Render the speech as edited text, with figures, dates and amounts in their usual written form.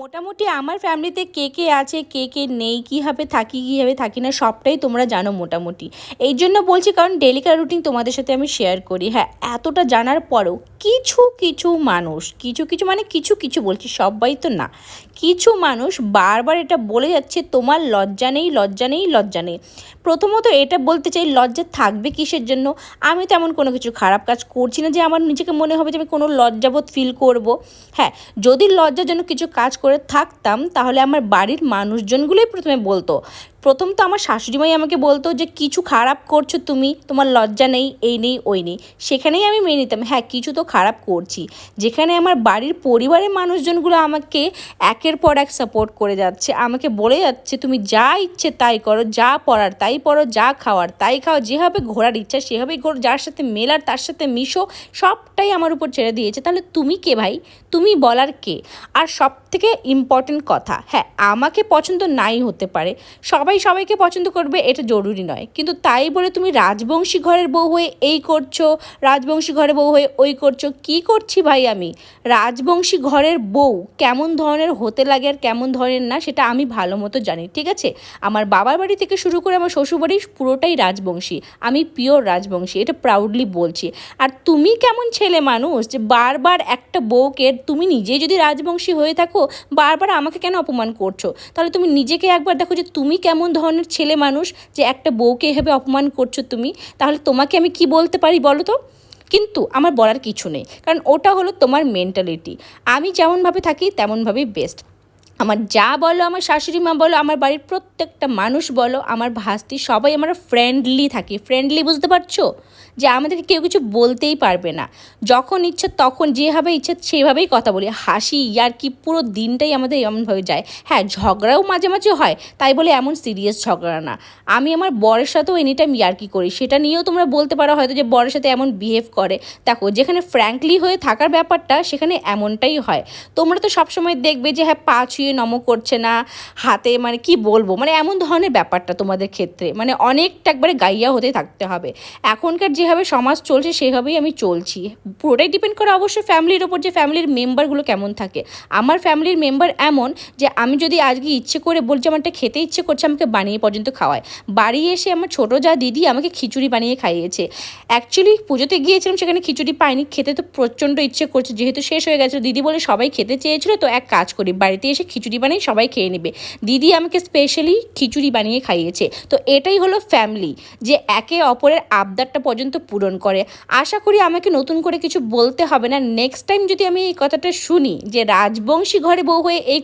মোটামুটি আমার ফ্যামিলিতে কে আছে কে নেই, কীভাবে থাকি না সবটাই তোমরা জানো মোটামুটি। এই জন্য বলছি কারণ ডেলিকার রুটিন তোমাদের সাথে আমি শেয়ার করি। হ্যাঁ, এতটা জানার পরেও কিছু কিছু মানুষ মানে কিছু বলছি, সবাই তো না, কিছু মানুষ বারবার এটা বলে যাচ্ছে তোমার লজ্জা নেই লজ্জা নেই লজ্জা নেই। প্রথমত এটা বলতে চাই, লজ্জা থাকবে কিসের জন্য? আমি তেমন কোনো কিছু খারাপ কাজ করছি না যে আমার নিজেকে মনে হবে যে আমি কোনো লজ্জাবোধ ফিল করব। হ্যাঁ, যদি লজ্জাজনক কিছু কাজ করে থাকতাম তাহলে আমার বাড়ির মানুষজনগুলোই প্রথমে বলতো। প্রথম তো আমার শাশুড়িমাই আমাকে বলতো যে কিছু খারাপ করছো তুমি, তোমার লজ্জা নেই, এই নেই ওই নেই। সেখানেই আমি মেনে নিতাম, হ্যাঁ কিছু তো খারাপ করছি। যেখানে আমার বাড়ির পরিবারের মানুষজনগুলো আমাকে একের পর এক সাপোর্ট করে যাচ্ছে, আমাকে বলে যাচ্ছে তুমি যা ইচ্ছে তাই করো, যা পড়ার তাই পড়ো, যা খাওয়ার তাই খাও, যেভাবে ঘোরার ইচ্ছা সেভাবেই ঘোরো, যার সাথে মেলার তার সাথে মিশো, সবটাই আমার উপর ছেড়ে দিয়েছে। তাহলে তুমি কে ভাই? তুমি বলার কে? আর সব থেকে ইম্পর্টেন্ট কথা, হ্যাঁ আমাকে পছন্দ নাই হতে পারে, সবাইকে পছন্দ করবে এটা জরুরি নয়, কিন্তু তাই বলে তুমি রাজবংশী ঘরের বউ হয়ে এই করছো, রাজবংশী ঘরের বউ হয়ে ওই করছো। কি করছি ভাই আমি? রাজবংশী ঘরের বউ কেমন ধরনের হতে লাগে আর কেমন ধরনের না সেটা আমি ভালো মতো জানি, ঠিক আছে? আমার বাবার বাড়ি থেকে শুরু করে আমার শ্বশুরবাড়ি পুরোটাই রাজবংশী, আমি পিওর রাজবংশী, এটা প্রাউডলি বলছি। আর তুমি কেমন ছেলে মানুষ যে বারবার একটা বউকে, তুমি নিজে যদি রাজবংশী হয়ে থাকো বারবার আমাকে কেন অপমান করছো? তাহলে তুমি নিজেকে একবার দেখো যে তুমি কেমন ধরনের ছেলে মানুষ যে একটা বউকে এভাবে অপমান করছো তুমি। তাহলে তোমাকে আমি কি বলতে পারি বলো তো? কিন্তু আমার বলার কিছু নেই, কারণ ওটা হলো তোমার মেন্টালিটি। আমি যেমনভাবে থাকি তেমনভাবেই বেস্ট। আমার যা বলো, আমার শাশুড়ি মা বলো, আমার বাড়ির প্রত্যেকটা মানুষ বলো, আমার ভাস্তি, সবাই আমরা ফ্রেন্ডলি থাকি। ফ্রেন্ডলি বুঝতে পারছো? যে আমাদেরকে কেউ কিছু বলতেই পারবে না, যখন ইচ্ছে তখন যেভাবে ইচ্ছে সেভাবেই কথা বলি, হাসি ইয়ার্কি পুরো দিনটাই আমাদের এমনভাবে যায়। হ্যাঁ, ঝগড়াও মাঝে মাঝে হয়, তাই বলে এমন সিরিয়াস ঝগড়া না। আমি আমার বরের সাথেও এনি টাইম ইয়ার্কি করি, সেটা নিয়েও তোমরা বলতে পারো হয়তো যে বরের সাথে এমন বিহেভ করে। দেখো, যেখানে ফ্র্যাঙ্কলি হয়ে থাকার ব্যাপারটা সেখানে এমনটাই হয়। তোমরা তো সবসময় দেখবে যে হ্যাঁ পা ছুঁয়ে নমো করছে না, হাতে মানে কি বলবো, মানে এমন ধরনের ব্যাপারটা তোমাদের ক্ষেত্রে মানে অনেকটা একবারে গাইয়া হতে থাকতে হবে। এখনকার যেভাবে সমাজ চলছে সেভাবেই আমি চলছি। পুরোটাই ডিপেন্ড করে অবশ্যই ফ্যামিলির ওপর, যে ফ্যামিলির মেম্বারগুলো কেমন থাকে। আমার ফ্যামিলির মেম্বার এমন যে আমি যদি আজকে ইচ্ছে করে বলছি আমারটা খেতে ইচ্ছে করছে, আমাকে বানিয়ে পর্যন্ত খাওয়ায়। বাড়ি এসে আমার ছোটো যা দিদি আমাকে খিচুড়ি বানিয়ে খাইয়েছে। অ্যাকচুয়ালি পুজোতে গিয়েছিলাম, সেখানে খিচুড়ি পাইনি, খেতে তো প্রচণ্ড ইচ্ছে করছে, যেহেতু শেষ হয়ে গেছে দিদি বলে সবাই খেতে চেয়েছিল, তো এক কাজ করি বাড়িতে এসে খিচুড়ি বানিয়ে সবাই খেয়ে নেবে। দিদি আমাকে স্পেশালি খিচুড়ি বানিয়ে খাইয়েছে। তো এটাই হলো ফ্যামিলি, যে একে অপরের আবদারটা পর্যন্ত পূরণ করে। আশা করি আমাকে নতুন করে কিছু বলতে হবে না। নেক্সট টাইম যদি আমি এই কথাটা শুনি যে রাজবংশী ঘরে বউ হয়ে এই